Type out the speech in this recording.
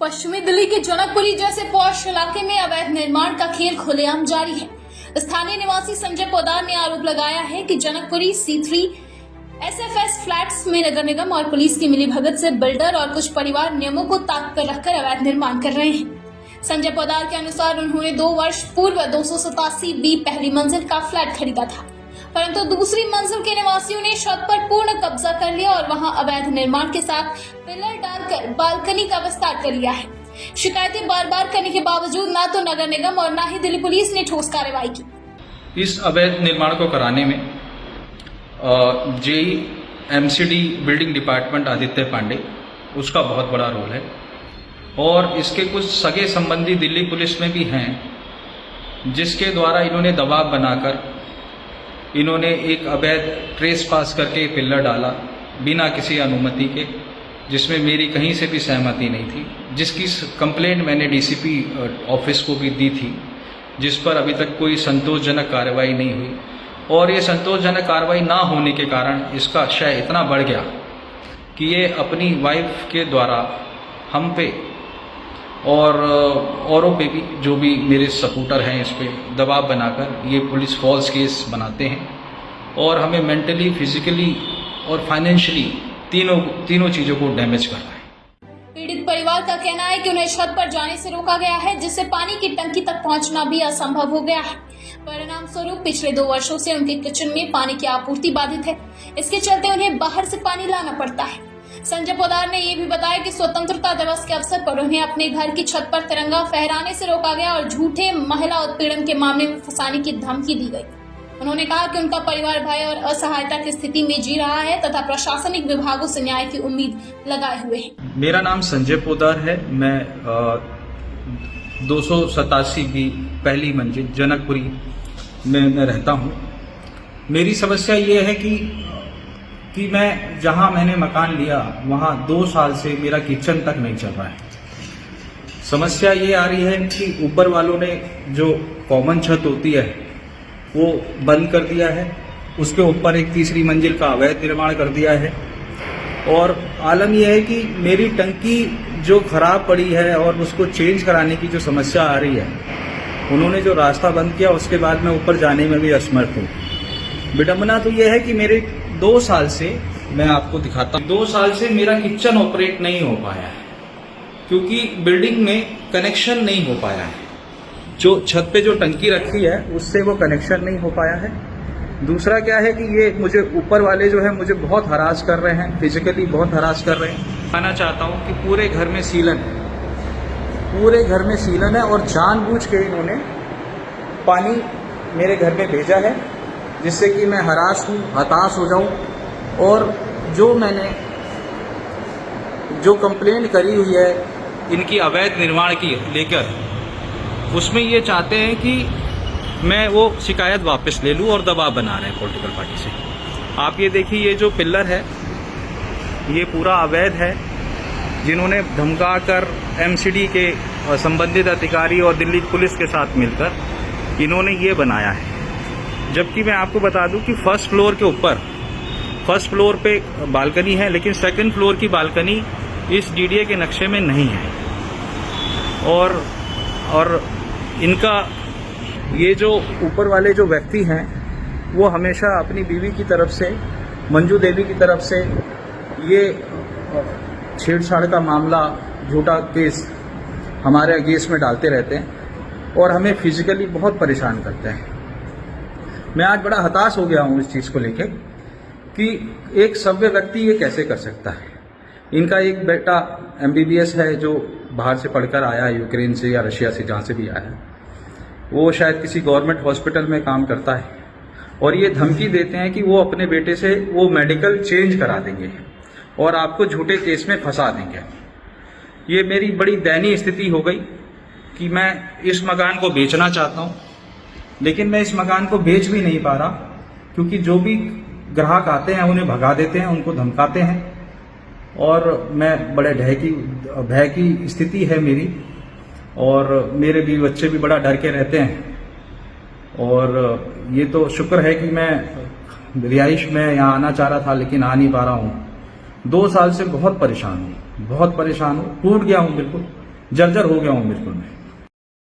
पश्चिमी दिल्ली के जनकपुरी जैसे पॉश इलाके में अवैध निर्माण का खेल खुलेआम जारी है। स्थानीय निवासी संजय पोदार ने आरोप लगाया है कि जनकपुरी C3 SFS फ्लैट्स में नगर निगम और पुलिस की मिलीभगत से बिल्डर और कुछ परिवार नियमों को ताक पर रखकर अवैध निर्माण कर रहे हैं। संजय पोदार के अनुसार उन्होंने 2 वर्ष पूर्व 287B पहली मंजिल का फ्लैट खरीदा था, परंतु दूसरी मंजिल के निवासियों ने छत पर पूर्ण कब्जा कर लिया और वहां अवैध निर्माण के साथ पिलर डालकर बालकनी का विस्तार कर लिया है। शिकायतें बार बार करने के बावजूद न तो नगर निगम और न ही दिल्ली पुलिस ने ठोस कार्रवाई की। इस अवैध निर्माण को कराने में JE MCD building department Aditya Pandey उसका बहुत बड़ा रोल है और इसके कुछ सगे संबंधी दिल्ली पुलिस में भी हैं, जिसके द्वारा इन्होंने दबाव बनाकर इन्होंने एक अवैध ट्रेस पास करके पिलर डाला बिना किसी अनुमति के, जिसमें मेरी कहीं से भी सहमति नहीं थी, जिसकी कंप्लेंट मैंने DCP ऑफिस को भी दी थी, जिस पर अभी तक कोई संतोषजनक कार्रवाई नहीं हुई। और ये संतोषजनक कार्रवाई ना होने के कारण इसका क्षय इतना बढ़ गया कि ये अपनी वाइफ के द्वारा हम पे और औरों पे भी, जो भी मेरे सपोर्टर हैं, इस पे दबाव बनाकर ये पुलिस फॉल्स केस बनाते हैं और हमें मेंटली, फिजिकली और फाइनेंशियली तीनों चीज़ों को डैमेज कर रहा है। पीड़ित परिवार का कहना है कि उन्हें छत पर जाने से रोका गया है, जिससे पानी की टंकी तक पहुंचना भी असंभव हो गया है। परिणाम स्वरूप पिछले 2 वर्षों से उनके किचन में पानी की आपूर्ति बाधित है। इसके चलते उन्हें बाहर से पानी लाना पड़ता है। संजय पोदार ने ये भी बताया कि स्वतंत्रता दिवस के अवसर पर उन्हें अपने घर की छत पर तिरंगा फहराने से रोका गया और झूठे महिला उत्पीड़न के मामले में फंसाने की धमकी दी गई। उन्होंने कहा कि उनका परिवार भय और असहायता की स्थिति में जी रहा है तथा प्रशासनिक विभागों से न्याय की उम्मीद लगाए हुए है। मेरा नाम संजय पोदार है। मैं 287B पहली मंजिल जनकपुरी में मैं रहता हूँ। मेरी समस्या ये है कि मैं जहाँ मैंने मकान लिया वहाँ 2 साल से मेरा किचन तक नहीं चल रहा है। समस्या ये आ रही है कि ऊपर वालों ने जो कॉमन छत होती है वो बंद कर दिया है, उसके ऊपर एक तीसरी मंजिल का अवैध निर्माण कर दिया है और आलम यह है कि मेरी टंकी जो खराब पड़ी है और उसको चेंज कराने की जो समस्या आ रही है, उन्होंने जो रास्ता बंद किया उसके बाद मैं ऊपर जाने में भी असमर्थ हूँ। विडंबना तो यह है कि मेरे 2 साल से, मैं आपको दिखाता हूँ, 2 साल से मेरा किचन ऑपरेट नहीं हो पाया है क्योंकि बिल्डिंग में कनेक्शन नहीं हो पाया है। जो छत पे जो टंकी रखी है उससे वो कनेक्शन नहीं हो पाया है। दूसरा क्या है कि ये मुझे ऊपर वाले जो है मुझे बहुत हरास कर रहे हैं, फिजिकली बहुत हरास कर रहे हैं। कहना चाहता हूँ कि पूरे घर में सीलन है, पूरे घर में सीलन है और जानबूझ के इन्होंने पानी मेरे घर में भेजा है जिससे कि मैं हताश हो जाऊं और जो मैंने जो कंप्लेंट करी हुई है इनकी अवैध निर्माण की लेकर, उसमें ये चाहते हैं कि मैं वो शिकायत वापस ले लूं और दबाव बना रहे हैं पॉलिटिकल पार्टी से। आप ये देखिए, ये जो पिलर है ये पूरा अवैध है, जिन्होंने धमकाकर MCD के संबंधित अधिकारी और दिल्ली पुलिस के साथ मिलकर इन्होंने ये बनाया है। जबकि मैं आपको बता दूं कि फर्स्ट फ्लोर पे बालकनी है, लेकिन सेकंड फ्लोर की बालकनी इस DDA के नक्शे में नहीं है। और इनका ये जो ऊपर वाले जो व्यक्ति हैं वो हमेशा अपनी बीवी की तरफ से, मंजू देवी की तरफ से, ये छेड़छाड़ का मामला, झूठा केस हमारे अगेंस्ट में डालते रहते हैं और हमें फिजिकली बहुत परेशान करते हैं। मैं आज बड़ा हताश हो गया हूँ इस चीज़ को लेके कि एक सभ्य व्यक्ति ये कैसे कर सकता है। इनका एक बेटा MBBS है जो बाहर से पढ़कर आया है, यूक्रेन से या रशिया से, जहाँ से भी आया है। वो शायद किसी गवर्नमेंट हॉस्पिटल में काम करता है और ये धमकी देते हैं कि वो अपने बेटे से वो मेडिकल चेंज करा देंगे और आपको झूठे केस में फंसा देंगे। ये मेरी बड़ी दयनीय स्थिति हो गई कि मैं इस मकान को बेचना चाहता हूँ, लेकिन मैं इस मकान को बेच भी नहीं पा रहा क्योंकि जो भी ग्राहक आते हैं उन्हें भगा देते हैं, उनको धमकाते हैं और मैं बड़े भय की स्थिति है मेरी और मेरे भी बच्चे भी बड़ा डर के रहते हैं। और ये तो शुक्र है कि मैं रिहाइश में यहाँ आना चाह रहा था लेकिन आ नहीं पा रहा हूँ। 2 साल से बहुत परेशान हूँ, टूट गया हूँ बिल्कुल। जर्जर हो गया हूँ बिल्कुल मैं।